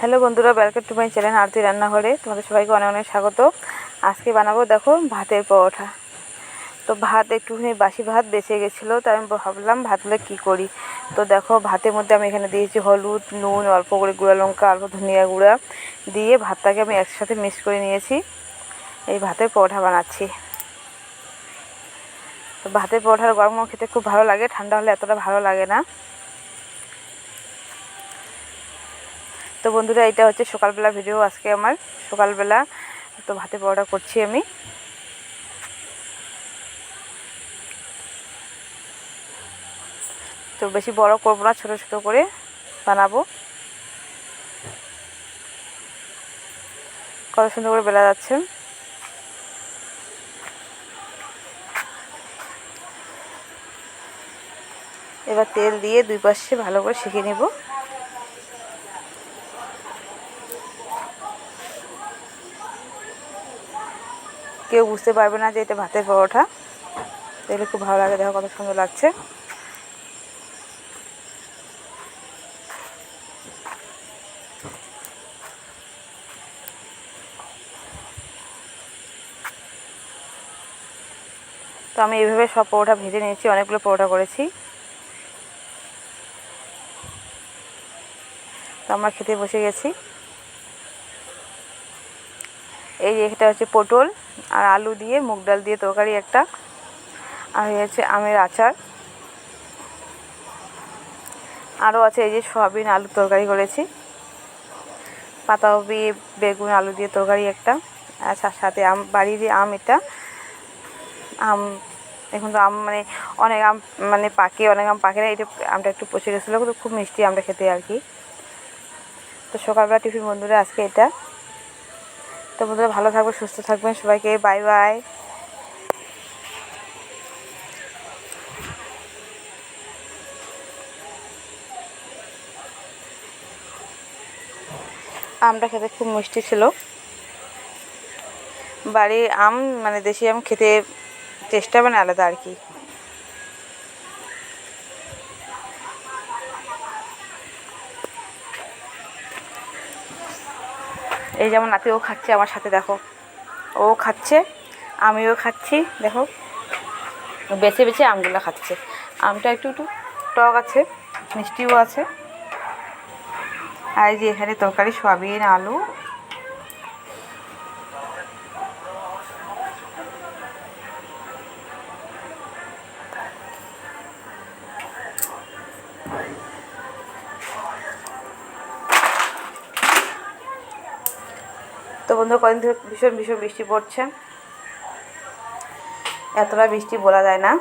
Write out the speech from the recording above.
Hello বন্ধুরা, welcome to my channel আরতি রান্নাঘরে। তোমাদের সবাইকে অনেক অনেক স্বাগত। আজকে বানাবো দেখো ভাতের পরোটা। তো ভাত একটুখানি বাসি ভাত বেঁচে গেছিলো, তাই আমি ভাবলাম ভাতগুলো কী করি। তো দেখো ভাতের মধ্যে আমি এখানে দিয়েছি হলুদ, নুন, অল্প করে গুঁড়া লঙ্কা, অল্প ধনিয়া গুঁড়া দিয়ে ভাতটাকে আমি একসাথে মিক্স করে নিয়েছি। এই ভাতের পরোটা বানাচ্ছি। তো ভাতের পরোটার গরম খেতে খুব ভালো লাগে, ঠান্ডা হলে এতটা ভালো লাগে না। তো বন্ধুরা, এটা হচ্ছে সকালবেলা ভিডিও আজকে আমার। সকালবেলা তো ভাতে পরোটা করছি আমি। তো বেশি বড় করব না, ছোট ছোট করে বানাবো। কত সুন্দর করে বেলা যাচ্ছে। এবার তেল দিয়ে দুই পাশে ভালো করে সেঁকে নেব। কেউ বুঝতে পারবে না যে এটা ভাতের পরোটা। দেখলে খুব ভালো লাগে, দেখো কত সুন্দর লাগছে। তো আমি এইভাবে সব পরোটা ভেজে নিয়েছি, অনেকগুলো পরোটা করেছি। তো আমরা খেতে বসে গেছি। এই এটা হচ্ছে পটল আর আলু দিয়ে মুগ ডাল দিয়ে তরকারি একটা, আর হচ্ছে আমের আচার। আরও আছে এই যে সয়াবিন আলুর তরকারি করেছি, পাতাকপি বেগুন আলু দিয়ে তরকারি একটা। আচ্ছা, সাথে আম, বাড়ির আম, এটা আম। এখন তো আম মানে অনেক আম মানে পাকে, অনেক আম পাকে না। এটা আমটা একটু পচে গেছিলো, কিন্তু খুব মিষ্টি আমটা খেতে আর কি। তো সকালবেলা টিফিন বন্ধুরা আজকে এটা। তো বন্ধুরা ভালো থাকবেন, সুস্থ থাকবেন, সবাইকে বাই বাই। আমটা খেতে খুব মিষ্টি ছিল। বাড়ির আম মানে দেশি আম খেতে টেস্টটা মানে আলাদা আর কি। এই যেমন নাতিও খাচ্ছে আমার সাথে, দেখো ও খাচ্ছে, আমিও খাচ্ছি। দেখো বেছে বেছে আমগুলো খাচ্ছে। আমটা একটু একটু টক আছে, মিষ্টিও আছে। আর এই যে এখানে তরকারি সয়াবিন আলু। তো বন্ধু কদিন থেকে ভীষণ ভীষণ বৃষ্টি পড়ছে। এতটা বৃষ্টি বলা যায় না।